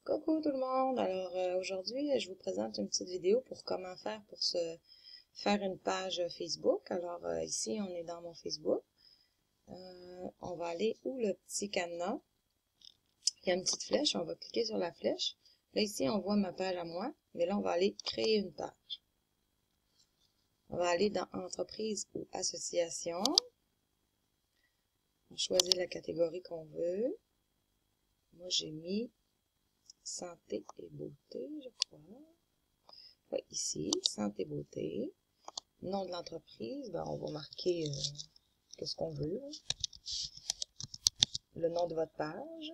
Coucou tout le monde! Alors aujourd'hui, je vous présente une petite vidéo pour comment faire pour se faire une page Facebook. Alors ici, on est dans mon Facebook. On va aller où le petit cadenas. Il y a une petite flèche, on va cliquer sur la flèche. Là ici, on voit ma page à moi, mais là, on va aller créer une page. On va aller dans Entreprise ou Association. On choisit la catégorie qu'on veut. Moi, j'ai mis Santé et beauté, je crois. Oui, ici, santé, beauté. Nom de l'entreprise, ben, on va marquer qu'est-ce qu'on veut. Le nom de votre page.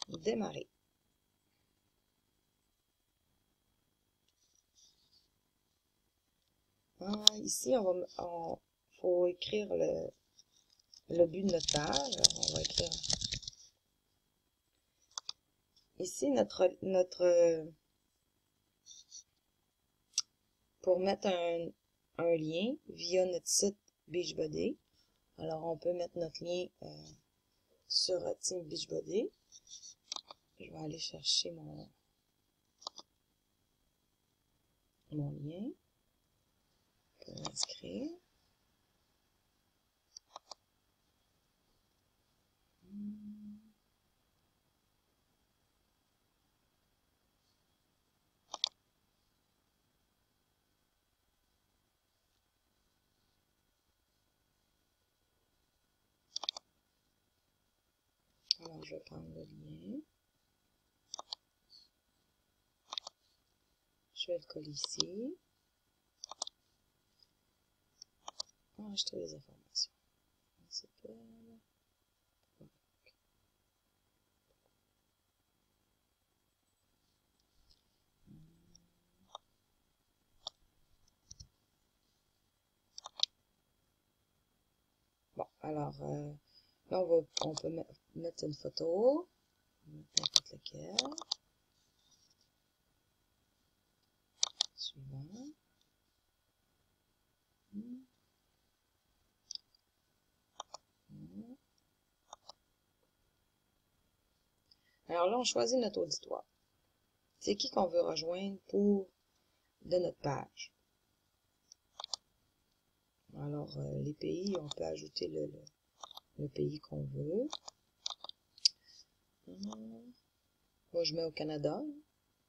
Démarrer. Ici, faut écrire le but de notre page. Alors, on va écrire ici pour mettre un lien via notre site Beachbody. Alors, on peut mettre notre lien sur Team Beachbody. Je vais aller chercher mon lien pour l'inscrire. Alors, je vais prendre le lien. Je vais le coller ici. Enregistrer les informations. Bon, alors, là, on peut mettre une photo. N'importe laquelle. Suivant. Alors là, on choisit notre auditoire. C'est qui qu'on veut rejoindre de notre page. Alors, les pays, on peut ajouter le pays qu'on veut. Moi, je mets au Canada,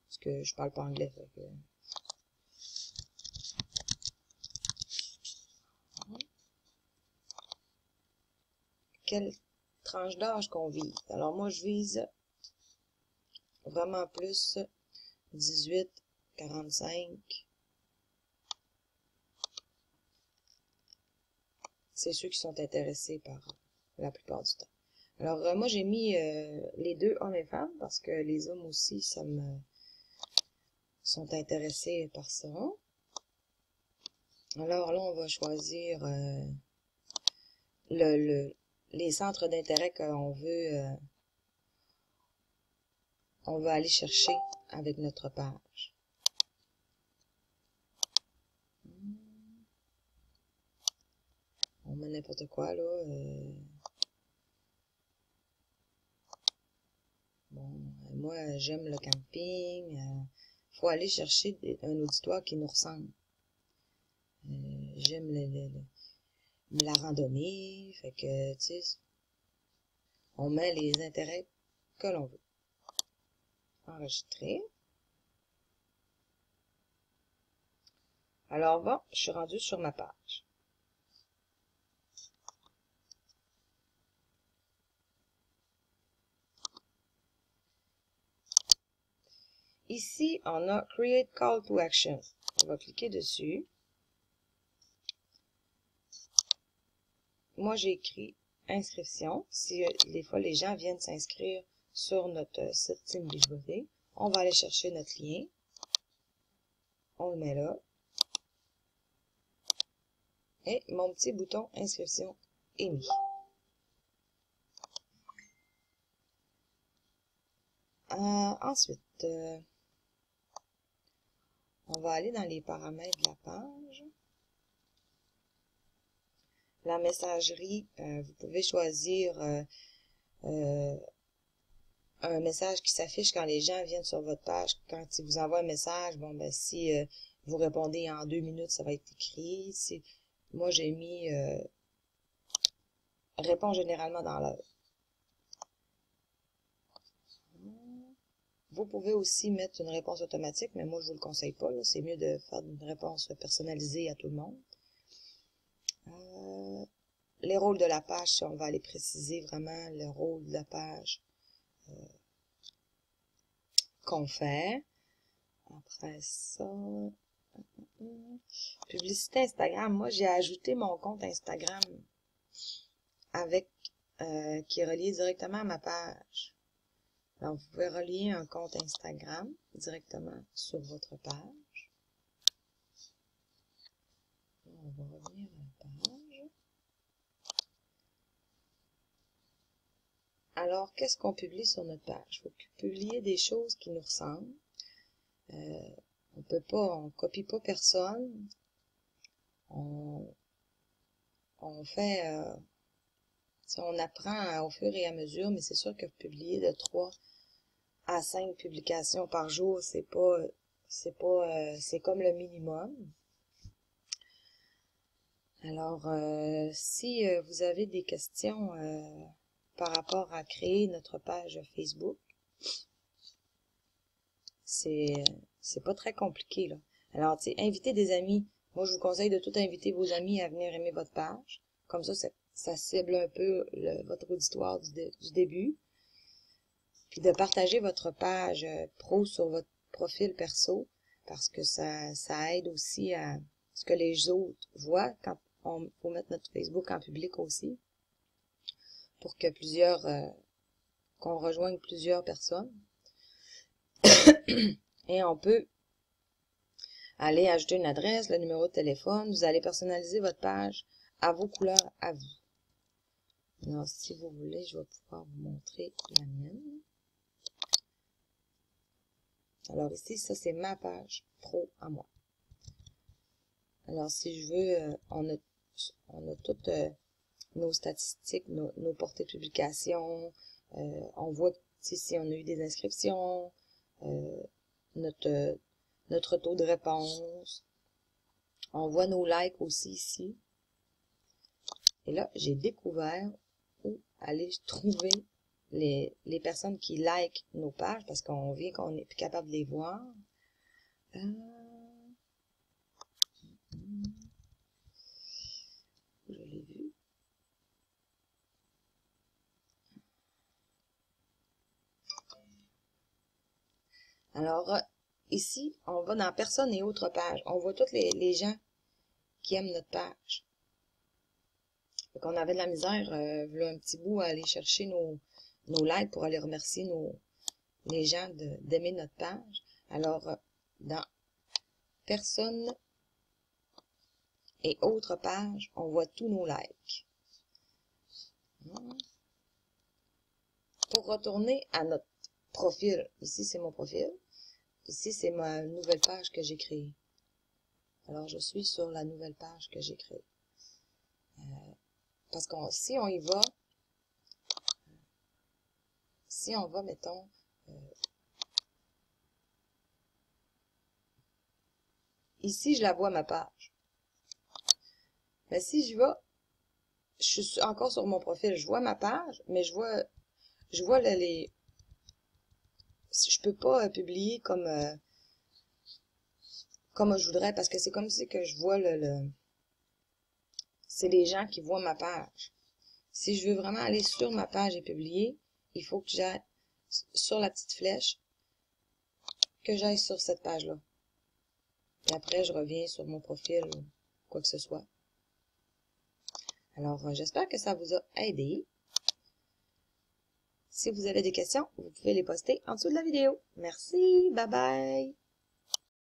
parce que je parle pas anglais. Fait que... Quelle tranche d'âge qu'on vise? Alors, moi, je vise vraiment plus 18-45. C'est ceux qui sont intéressés par la plupart du temps. Alors, moi, j'ai mis les deux hommes et femmes parce que les hommes aussi, sont intéressés par ça. Alors là, on va choisir les centres d'intérêt qu'on veut, on va aller chercher avec notre page. On met n'importe quoi, là. Bon, moi, j'aime le camping. Faut aller chercher un auditoire qui nous ressemble. J'aime la randonnée. Fait que, tu sais, on met les intérêts que l'on veut. Enregistrer. Alors, bon, je suis rendue sur ma page. Ici, on a Create Call to Action. On va cliquer dessus. Moi, j'ai écrit inscription. Si des fois les gens viennent s'inscrire sur notre site Team Beachbody, on va aller chercher notre lien. On le met là. Et mon petit bouton inscription est mis. Ensuite, on va aller dans les paramètres de la page. La messagerie, vous pouvez choisir un message qui s'affiche quand les gens viennent sur votre page. Quand ils vous envoient un message, bon, ben, si vous répondez en 2 minutes, ça va être écrit. Si, moi, j'ai mis répond généralement dans l'heure. Vous pouvez aussi mettre une réponse automatique, mais moi, je vous le conseille pas. C'est mieux de faire une réponse personnalisée à tout le monde. Les rôles de la page, si on va aller préciser vraiment le rôle de la page qu'on fait. Après ça, publicité Instagram. Moi, j'ai ajouté mon compte Instagram avec qui est relié directement à ma page. Alors, vous pouvez relier un compte Instagram directement sur votre page. On va revenir à la page. Alors, qu'est-ce qu'on publie sur notre page? Il faut publier des choses qui nous ressemblent. On copie pas personne. On fait, on apprend au fur et à mesure, mais c'est sûr que publier de 3 à 5 publications par jour, c'est comme le minimum. Alors, si vous avez des questions par rapport à créer notre page Facebook, c'est pas très compliqué, là. Alors, tu sais, invitez des amis. Moi, je vous conseille de tout inviter vos amis à venir aimer votre page. Comme ça cible un peu votre auditoire du début. Puis de partager votre page pro sur votre profil perso, parce que ça aide aussi à ce que les autres voient quand on faut mettre notre Facebook en public aussi, pour que qu'on rejoigne plusieurs personnes. Et on peut aller ajouter une adresse, le numéro de téléphone. Vous allez personnaliser votre page à vos couleurs, à vous. Alors, si vous voulez, je vais pouvoir vous montrer la mienne. Alors ici, ça c'est ma page pro à moi. Alors, si je veux, on a toutes nos statistiques, nos portées de publication. On voit si on a eu des inscriptions, notre taux de réponse. On voit nos likes aussi ici. Et là, j'ai découvert où aller trouver les personnes qui likent nos pages, parce qu'on vient qu'on est plus capable de les voir. Je l'ai vu. Alors, ici, on va dans personnes et autres pages. On voit tous les gens qui aiment notre page. Donc, on avait de la misère, un petit bout, à aller chercher nos likes pour aller remercier les gens d'aimer notre page. Alors, dans personnes et autres pages, on voit tous nos likes. Pour retourner à notre profil, ici c'est mon profil, ici c'est ma nouvelle page que j'ai créée. Alors, je suis sur la nouvelle page que j'ai créée. Parce que si on va, mettons, ici, je la vois, ma page. Mais si je vais, je suis encore sur mon profil, je vois ma page, mais je vois je peux pas publier comme je voudrais, parce que c'est comme si que je vois c'est les gens qui voient ma page. Si je veux vraiment aller sur ma page et publier, il faut que j'aille sur la petite flèche, que j'aille sur cette page-là. Et après, je reviens sur mon profil ou quoi que ce soit. Alors, j'espère que ça vous a aidé. Si vous avez des questions, vous pouvez les poster en dessous de la vidéo. Merci, bye bye!